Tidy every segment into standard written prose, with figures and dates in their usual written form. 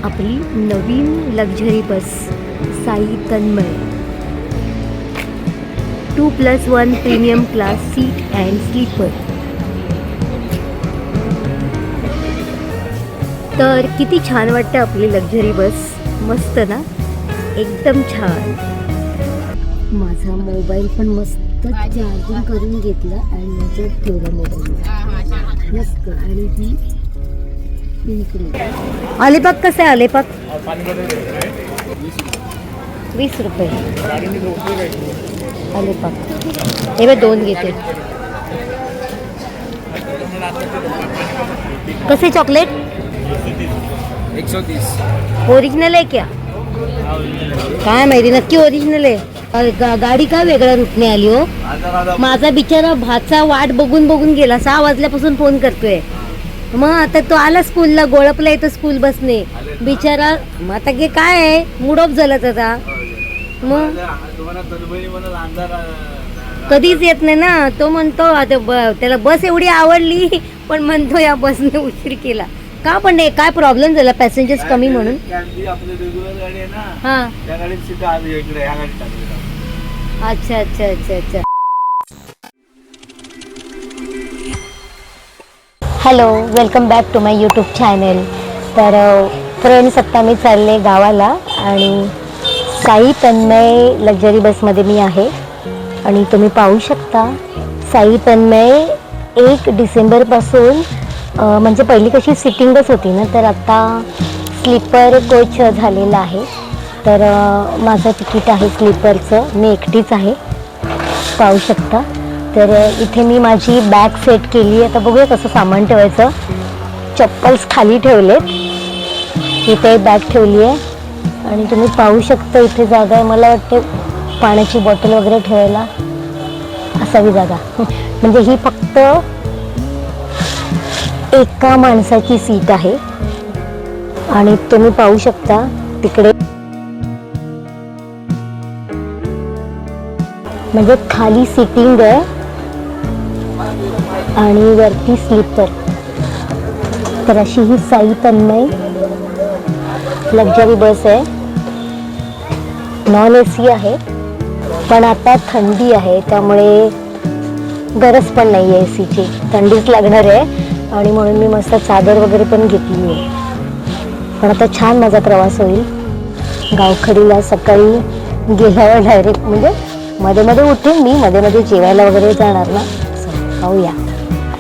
आपली नवीन luxury bus Sai Tanmay 2+1 premium class seat and sleeper. तर किती छान वाटतं आपली लक्झरी बस. मस्त ना, एकदम छान. माझा मोबाईल पण मस्त चार्जिंग करून घेतला आणि नंतर ठेवला मोबाईल मस्त. आणि ही इकडे अलिबाग कसं आहे? अलिबाग 20 रुपये अलिबाग. हे बघ 2 घेते. कसे चॉकलेट? 130. ओरिजिनल आहे क्या? काय माहिती, नक्की ओरिजिनल आहे. गाडी का वेगळ्या रूटने आली हो? माझा बिचारा भाचा वाट बघून बघून गेला. 6 वाजल्यापासून फोन करतोय. मग आता तो आला स्कूलला, गोळपला येतो स्कूल बसने बिचारा. मग आता की काय आहे, मूड ऑफ झाला आता. मग कधीच येत नाही ना. तो म्हणतो आता त्याला बस एवढी आवडली, पण म्हणतो या बसने उशीर केला का? पण नाही, काय प्रॉब्लेम झाला? पॅसेंजर्स कमी म्हणून? हां, अच्छा अच्छा अच्छा अच्छा. Hello, welcome back to my YouTube channel. तर फ्रेंड्स, आत्ता मी चालले गावाला आणि साई तन्मय लक्झरी बसमध्ये मी आहे. आणि तुम्ही पाहू शकता साई तन्मय 1 डिसेंबरपासून म्हणजे पहिली कशी सिटिंग बस होती ना, तर आता स्लीपर कोच झालेला आहे. तर माझं तिकीट आहे स्लीपरचं. मी एकटीच आहे, पाहू शकता. तर इथे मी माझी बॅग सेट केली आहे. आता बघूया कसं सामान ठेवायचं. चप्पल्स खाली ठेवलेत, इथे बॅग ठेवली आहे आणि तुम्ही पाहू शकता इथे जागा आहे. मला वाटते पाण्याची बॉटल वगैरे ठेवायला असावी जागा. म्हणजे ही फक्त एका माणसाची सीट आहे. आणि तुम्ही पाहू शकता तिकडे म्हणजे खाली सिटिंग आहे आणि वरती स्लीपर. तर अशी ही साई तन्मय लक्झरी बस आहे. नॉन AC आहे, पण आता थंडी आहे त्यामुळे गरज पण नाही आहे ACची. थंडीच लागणार आहे आणि म्हणून मी मस्त चादर वगैरे पण घेतली आहे. पण आता छान माझा प्रवास होईल. गावखडीला सकाळी गेल्यावर डायरेक्ट म्हणजे मध्ये मध्ये उठेन मी, मध्ये मध्ये जेवायला वगैरे जाणार ना. पाहूया.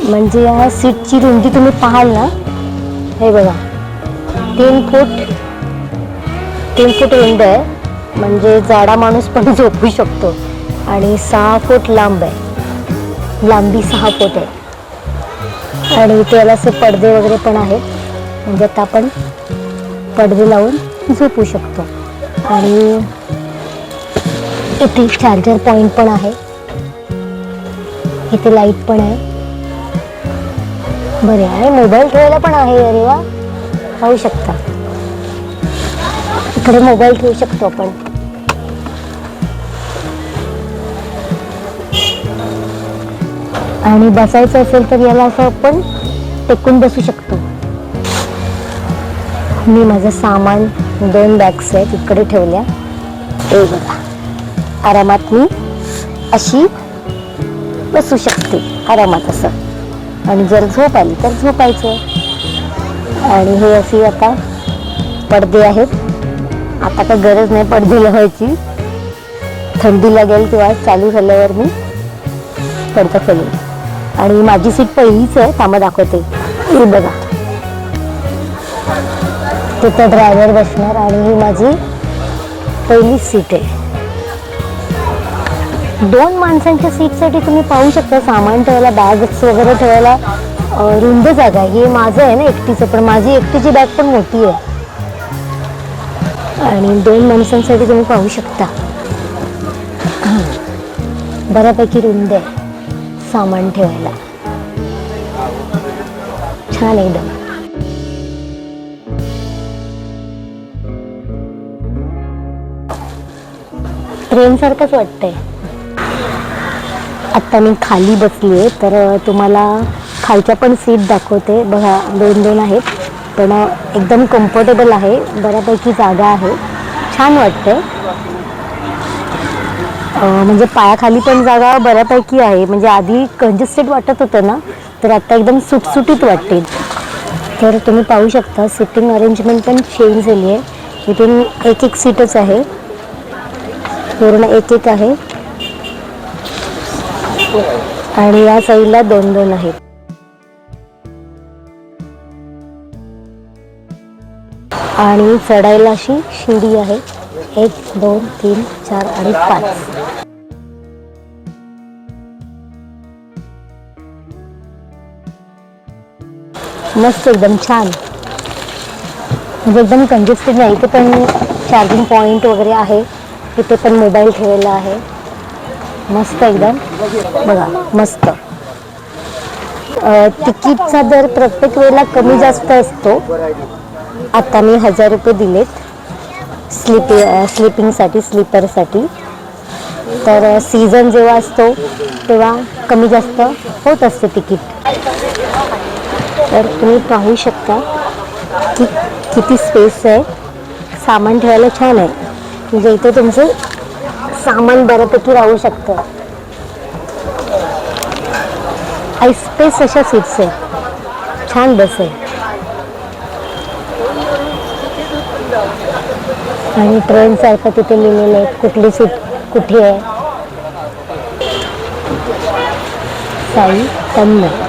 म्हणजे या सीटची रुंदी तुम्ही पाहाल ना, हे बघा 3 फूट रुंद आहे. म्हणजे जाडा माणूस पण झोपू शकतो. आणि 6 फूट लांब आहे, लांबी 6 फूट आहे. आणि त्याला असे पडदे वगैरे पण आहेत, म्हणजे आता आपण पडदे लावून झोपू शकतो. आणि इथे चार्जर पॉइंट पण आहे, इथे लाईट पण आहे. बरे आहे, मोबाईल ठेवायला पण आहे. अरे वा, पाहू शकता इकडे मोबाईल ठेवू शकतो आपण. आणि बसायचं असेल तर याला असं आपण टेकून बसू शकतो. मी माझं सामान 2 बॅग्स आहेत इकडे ठेवल्या. हे बघा, आरामात मी अशी बसू शकते आरामात असं. आणि जर झोप आली तर झोपायचं. आणि हे असे आता पडदे आहेत. आता काही गरज नाही पडदे लावायची. थंडी लागेल तेव्हा चालू झाल्यावर मी पडदा खोलेन. आणि माझी सीट पहिलीच आहे, थांबा दाखवते. ही बघा, तिथं ड्रायव्हर बसणार आणि ही माझी पहिली सीट आहे. 2 माणसांच्या सीटसाठी तुम्ही पाहू शकता सामान ठेवायला, बॅग्स वगैरे ठेवायला रुंद जागा आहे. हे माझं आहे ना एकटीचं, पण माझी एकटीची बॅग पण मोठी आहे. आणि 2 माणसांसाठी तुम्ही पाहू शकता बऱ्यापैकी रुंद आहे सामान ठेवायला. छान एकदम. ट्रेन सारखंच वाटतंय. आता मी खाली बसली आहे, तर तुम्हाला खालच्या पण सीट दाखवते. बघा 2-2 आहेत. पण एकदम कम्फर्टेबल आहे, बऱ्यापैकी जागा आहे, छान वाटते. म्हणजे पायाखाली पण जागा बऱ्यापैकी आहे. म्हणजे आधी कंजेस्टेड वाटत होतं ना, तर आता एकदम सुटसुटीत वाटते. तर तुम्ही पाहू शकता सिटिंग अरेंजमेंट पण चेंज झाली आहे. इथून एक एक सीटच आहे, पूर्ण एक एक आहे आणि या साईडला 2-2 आहेत. आणि चढायला अशी शिडी आहे, 1 2 3 4 आणि 5. मस्त, एकदम छान. म्हणजे एकदम कंजेस्टेड नाही. इथे पण चार्जिंग पॉईंट वगैरे आहे, तिथे पण मोबाईल ठेवलेला आहे. मस्त एकदम, बघा मस्त. तिकीटचा दर प्रत्येक वेळेला कमी जास्त असतो. आता मी 1000 रुपये दिलेत स्लीपिंगसाठी, स्लीपरसाठी. तर सीझन जेव्हा असतो तेव्हा कमी जास्त होत असते तिकीट. तर तुम्ही पाहू शकता की किती स्पेस आहे, सामान ठेवायला छान आहे. म्हणजे इथे तुमचं सामान बऱ्यापैकी राहू शकतं. स्पेस अशा सीट्स आहे, छान बस आहे. आणि ट्रेन सारखं तिथे लिहिलेलं आहे कुठली सीट कुठे आहे. साई तन्मय.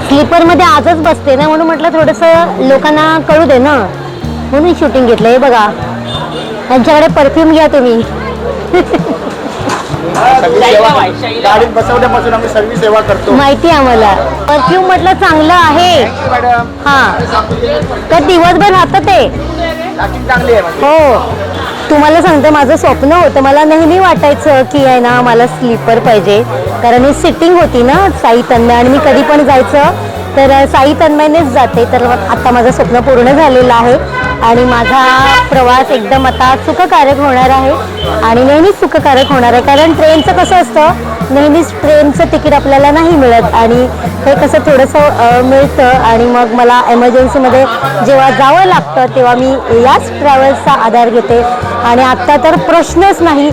स्लीपर मध्ये आजच बसते ना, म्हणून म्हटलं थोडंसं लोकांना कळू दे ना, म्हणून शूटिंग घेतलं. हे बघा, त्यांच्याकडे परफ्यूम घ्या तुम्ही. गाडीत बसवल्यापासून आम्ही सर्व्हिस सेवा करतो, माहिती आहे आम्हाला. परफ्यूम म्हटलं चांगलं आहे. हा, तर दिवसभर राहतं ते. चांगली आहे. हो, तुम्हाला सांगते, माझं स्वप्न होतं. मला नेहमी वाटायचं की आहे ना, मला स्लीपर पाहिजे, कारण ही सिटिंग होती ना साई तन्मय, आणि मी कधी पण जायचं तर साई तन्मयनेच जाते. तर आता माझं स्वप्न पूर्ण झालेलं आहे आणि माझा प्रवास एकदम आता सुखकारक होणार आहे आणि नेहमीच सुखकारक होणार आहे. कारण ट्रेनचं कसं असतं, नेहमीच ट्रेनचं तिकीट आपल्याला नाही मिळत आणि हे कसं थोडंसं मिळतं. आणि मग मला एमर्जन्सीमध्ये जेव्हा जावं लागतं तेव्हा मी याच ट्रॅव्हल्सचा आधार घेते. आणि आत्ता तर प्रश्नच नाही,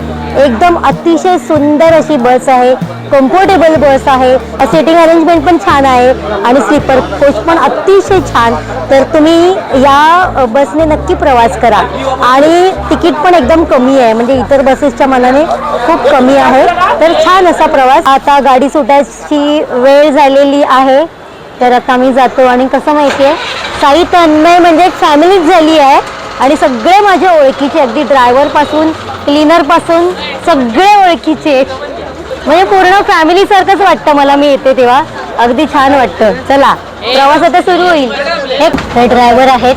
एकदम अतिशय सुंदर अशी बस आहे, कम्फर्टेबल बस आहे. सिटिंग अरेंजमेंट पण छान आहे आणि स्लीपर कोच पण अतिशय छान. तर तुम्ही या बसने नक्की प्रवास करा. आणि तिकीट पण एकदम कमी आहे, म्हणजे इतर बसेसच्या मानाने खूप कमी आहे. तर छान असा प्रवास. आता गाडी सुटायची वेळ झालेली आहे, तर आता मी जातो. आणि कसं माहिती आहे, साई तन्मय म्हणजे एक फॅमिलीच झाली आहे आणि सगळे माझ्या ओळखीचे, अगदी ड्रायव्हरपासून क्लीनरपासून सगळे ओळखीचे. म्हणजे पूर्ण फॅमिली सारखंच वाटतं मला, मी येते तेव्हा अगदी छान वाटतं. चला, प्रवास आता सुरू होईल. हे ड्रायव्हर आहेत.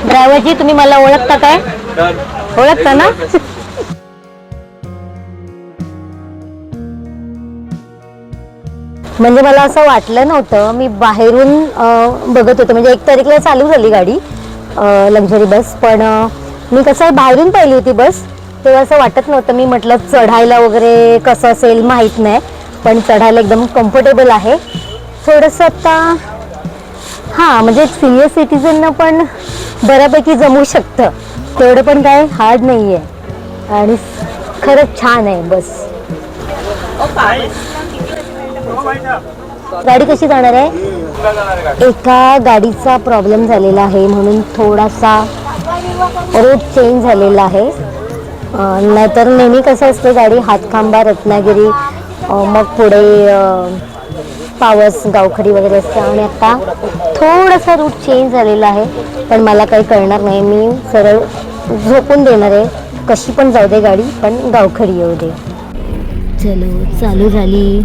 ड्रायव्हरजी, तुम्ही मला ओळखता काय? ओळखता ना? म्हणजे मला असं वाटलं नव्हतं. मी बाहेरून बघत होते, म्हणजे 1 तारीखला चालू झाली गाडी लक्झरी बस, पण मी कसं बाहेरून पाहिली होती बस, तेव्हा असं वाटत नव्हतं. मी म्हटलं चढायला वगैरे कसं असेल माहीत नाही, पण चढायला एकदम कम्फर्टेबल आहे. थोडंसं आता हां, म्हणजे सिनियर सिटीजनना पण बऱ्यापैकी जमू शकतं, तेवढं पण काय हार्ड नाही आहे. आणि खरंच छान आहे बस. गाडी कशी जाणार आहे? एका गाडीचा प्रॉब्लेम झालेला आहे म्हणून थोडासा रूट चेंज झालेला आहे. नाहीतर नेहमी कसं असते, गाडी हातखांबा, रत्नागिरी, मग पुढे पावस, गावखडी वगैरे असते. आणि आता थोडासा रूट चेंज झालेला आहे, पण मला काही कळणार नाही. मी सरळ झोपून देणार आहे. कशी पण जाऊ दे गाडी, पण गावखडी येऊ दे. चलो चालू झाली.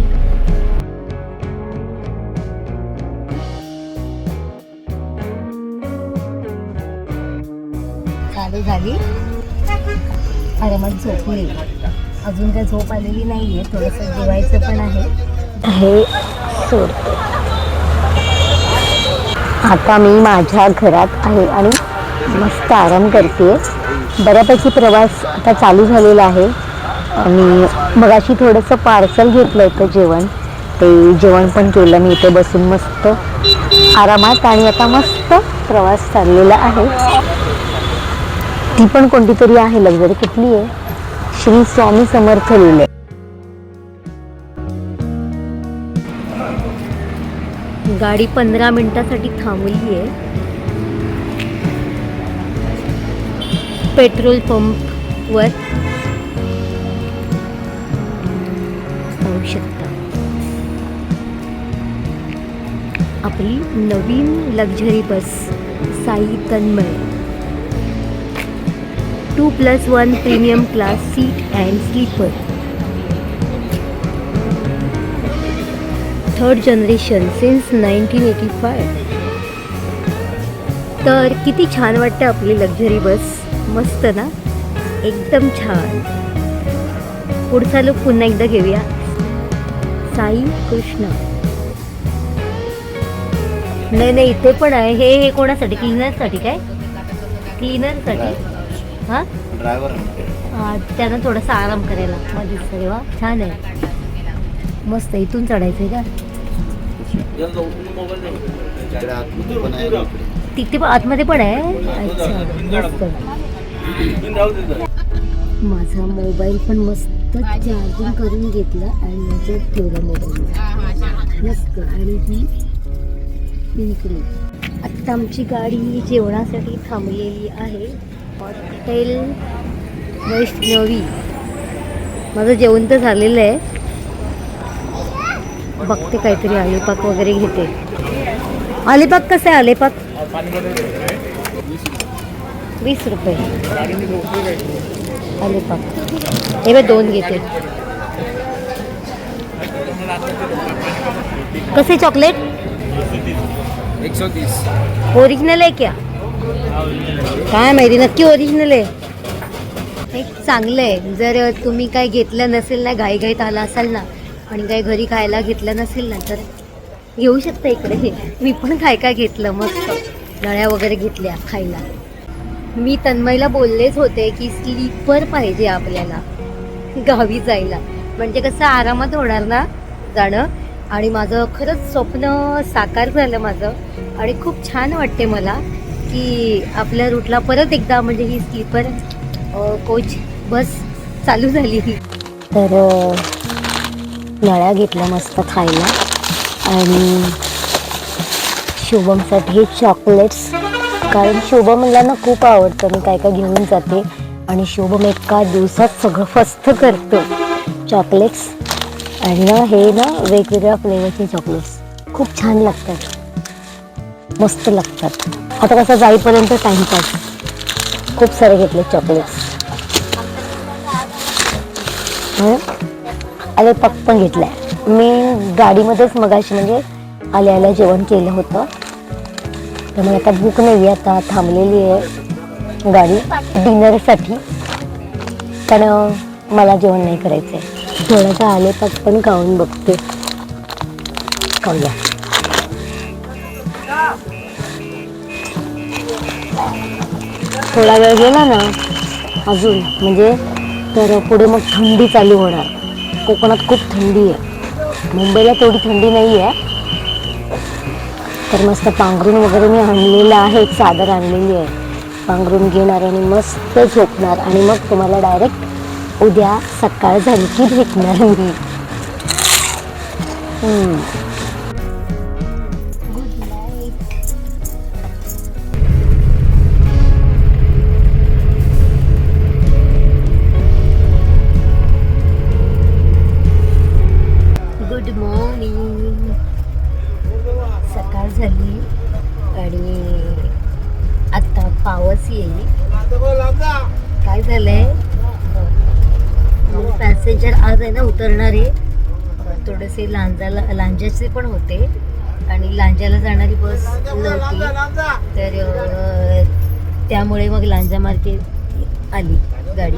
चालू झाली. अरे मग झोपली. अजून काय झोप आलेली नाहीये. थोडंसं जेवायचं पण आहे. हे सोडते. आता मी माझ्या घरात आहे आणि मस्त आराम करते. बऱ्यापैकी प्रवास आता चालू झालेला आहे आणि मगाशी थोडंसं पार्सल घेतलं होतं जेवण. ते जेवण पण केलं मी इथे बसून मस्त आरामात. आणि आता मस्त प्रवास चाललेला आहे. ती पण कोणती तरी आहे लक्झरी. कुठली आहे? श्री स्वामी समर्थ लिहिले. गाडी 15 मिनिटासाठी थांबली आहे. पेट्रोल पंपवर पाहू शकता आपली नवीन luxury bus Sai Tanmay 2+1 premium class seat and sleeper. 3rd generation since 1985. तर किती छान वाटतं आपली लक्झरी बस. मस्त ना, एकदम छान. पुढचा लुक पुन्हा एकदा घेऊया. साई कृष्ण. नाही इथे पण आहे. हे कोणासाठी? क्लीनरसाठी. काय क्लीनरसाठी? हां ड्रायव्हर. त्यांना थोडासा आराम करायला माझी सेवा. छान आहे, मस्त. इथून चढायचंय का? तिथे पण आतमध्ये पण आहे. अच्छा, माझा मोबाईल पण मस्त चार्जिंग करून घेतला आणि याच्यात ठेवला मोबाईल मस्त. आणि ही इकडे आत्ता आमची गाडी जेवणासाठी थांबलेली आहे. हॉटेल वैष्णवी. माझं जेवण तर झालेलं आहे. बघते काहीतरी आलेपाक वगैरे घेते. आलेपाक कसं आहे? आलेपाक 20 रुपये आलेपाक. हे बघ 2 घेते. कसे चॉकलेट? 130. ओरिजिनल आहे क्या? काय माहिती, नक्की ओरिजिनल आहे. हे चांगलं आहे. जर तुम्ही काय घेतलं नसेल ना, घाईघाईत आला असाल ना आणि काही घरी खायला घेतलं नसेल ना, तर घेऊ शकता इकडे. मी पण काय घेतलं, मस्त नळ्या वगैरे घेतल्या खायला. मी तन्मयला बोललेच होते की स्लीपर पाहिजे आपल्याला गावी जायला, म्हणजे कसं आरामात होणार ना जाणं. आणि माझं खरंच स्वप्न साकार झालं माझं. आणि खूप छान वाटते मला की आपल्या रूटला परत एकदा म्हणजे ही स्लीपर कोच बस चालू झाली. तर नळ्या घेतल्या मस्त खायला. आणि शुभमसाठी चॉकलेट्स, कारण शुभमला ना खूप आवडतं. मी काय घेऊन जाते आणि शुभम एका दिवसात सगळं फस्त करतो. चॉकलेट्स आणि ना हे ना वेगवेगळ्या फ्लेवरचे चॉकलेट्स खूप छान लागतात, मस्त लागतात. आता कसं जाईपर्यंत टाईमपास. खूप सारे घेतले चॉकलेट्स. आले पक पण घेतलाय मी गाडीमध्येच मगाशी, म्हणजे आल्या जेवण केलं होतं. त्यामुळे आता भूक नाही, आता थांबलेली आहे गाडी डिनरसाठी. पण मला जेवण नाही करायचं आहे. थोडासा आलेपाक पण खाऊन बघते. खाऊया. थोडा वेळ गेला ना अजून म्हणजे तर पुढे मग थंडी चालू होणार. कोकणात खूप थंडी आहे, मुंबईला तेवढी थंडी नाही आहे. तर मस्त पांघरून वगैरे मी आणलेलं आहे, एक चादर आणलेली आहे. पांघरून घेणार आणि मस्त झोपणार. आणि मग तुम्हाला डायरेक्ट उद्या सकाळ झाली की भेटणार मी. Good morning. सकाळ झाली आणि आता पावस येईल. काय झालंय, पॅसेंजर आज आहे ना उतरणारे थोडेसे लांजाचे पण होते आणि लांजाला जाणारी बस नव्हती, तर त्यामुळे मग लांजा मार्गे आली गाडी.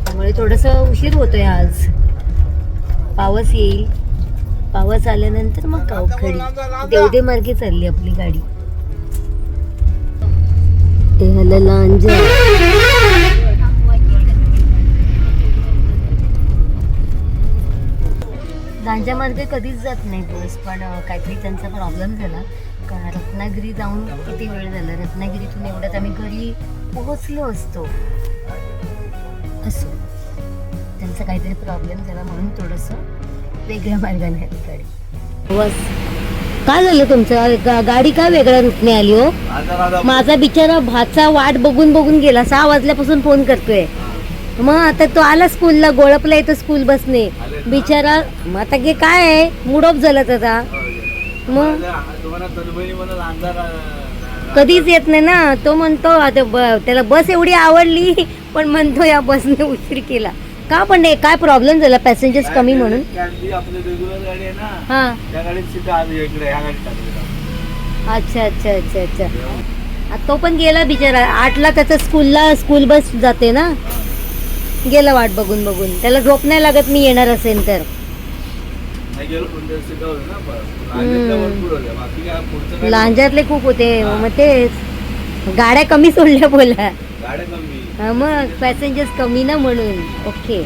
त्यामुळे थोडंसं उशीर होतोय आज. पावस येईल, पावस आल्यानंतर मग गावखडी देवडे मार्गे चालली आपली गाडी. ते झालं लांजा. लांजा मार्गे कधीच जात नाही बस, पण काहीतरी त्यांचा प्रॉब्लेम झाला. रत्नागिरी जाऊन किती वेळ झाला, रत्नागिरीतून एवढ्यात आम्ही घरी पोहोचलो असतो. असो, त्यांचा काहीतरी प्रॉब्लेम झाला म्हणून थोडंसं वेगळ्या मार्गाने आली गाडी. बस काय झालं तुमचं? गाडी का वेगळ्या रूटने आली हो? माझा बिचारा भाचा वाट बघून बघून गेला, 6 वाजल्यापासून फोन करतोय. मग आता तो आला स्कूलला, गोळपला येतो स्कूल बसने बिचारा. मग आता हे काय आहे, मूड ऑफ झाला त्याचा. मग कधीच येत नाही ना तो. म्हणतो आता त्याला बस एवढी आवडली, पण म्हणतो या बसने उशीर केला का? पण काय प्रॉब्लेम झाला? पॅसेंजर्स कमी म्हणून? हा, अच्छा अच्छा अच्छा अच्छा. तो पण गेला बिचारा 8ला, त्याचा स्कूल बस जाते ना, गेला वाट बघून बघून. त्याला झोप नाही लागत मी येणार असेल तर. लांजातले खूप होते, मग तेच गाड्या कमी सोडल्या बोला. मग पॅसेंजर्स कमी ना म्हणून. ओके,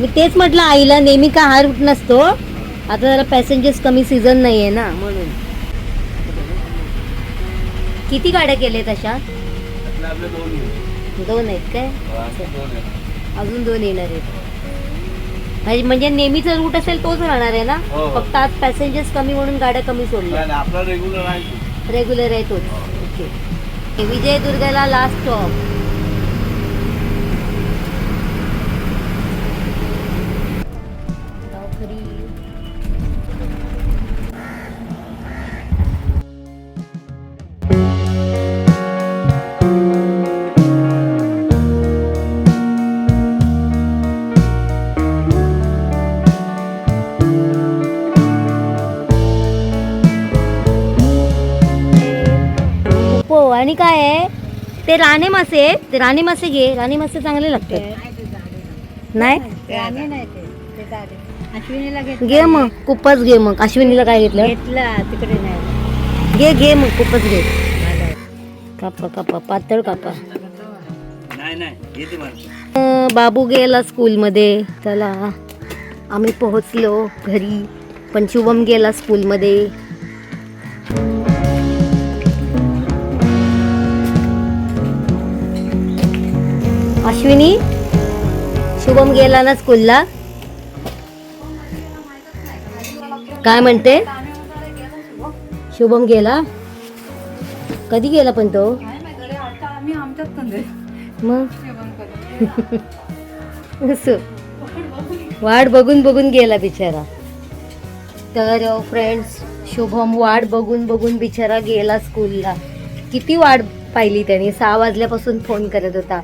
मी तेच म्हटलं आईला, नेहमी का हा रूट नसतो, आता जरा पॅसेंजर्स कमी, सीझन नाहीये ना म्हणून. किती गाड्या केल्यात अशा? 2 आहेत काय? अजून 2 येणार आहेत. म्हणजे नेहमीचा रूट असेल तोच राहणार आहे ना, फक्त आज पॅसेंजर्स कमी म्हणून गाड्या कमी सोडल्या. रेग्युलर आहे तोच. ओके, विजयदुर्गला लास्ट स्टॉप. आणि काय आहे ते राणे मासे, ते राणे मासे घे. राणे मासे चांगले लागतात. नाही घे मग, कुपच घे मग. अश्विनीला काय घेतलं? तिकडे नाही, घे मग कुपच घे. कापा पातळ कापा. बाबू गेला स्कूलमध्ये, चला आम्ही पोहोचलो घरी. पण शुभम गेला स्कूलमध्ये. अश्विनी, शुभम गेला ना स्कूलला? काय म्हणते? शुभम गेला? कधी गेला पण तो? मग वाट बघून बघून गेला बिचारा. तर फ्रेंड्स, शुभम वाट बघून बघून बिचारा गेला स्कूलला. किती वाट पाहिली त्याने, 6 वाजल्यापासून फोन करत होता.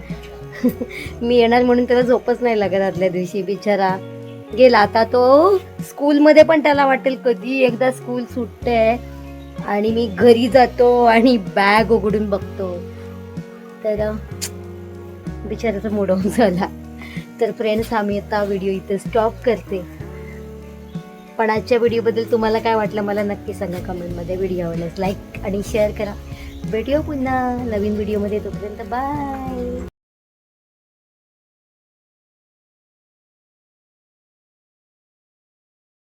मी येणार म्हणून त्याला झोपच नाही लागत आदल्या दिवशी. बिचारा गेला. आता तो स्कूलमध्ये पण त्याला वाटेल कधी एकदा स्कूल सुटते आणि मी घरी जातो आणि बॅग उघडून बघतो. तर बिचाराचा मूड ऑफ झाला. तर फ्रेंड्स, आम्ही आता व्हिडिओ इथे स्टॉप करते. पण आजच्या व्हिडिओबद्दल तुम्हाला काय वाटलं मला नक्की सांगा कमेंटमध्ये. व्हिडिओ आवडल्यास लाईक आणि शेअर करा. भेटूया पुन्हा नवीन व्हिडिओमध्ये. तोपर्यंत बाय.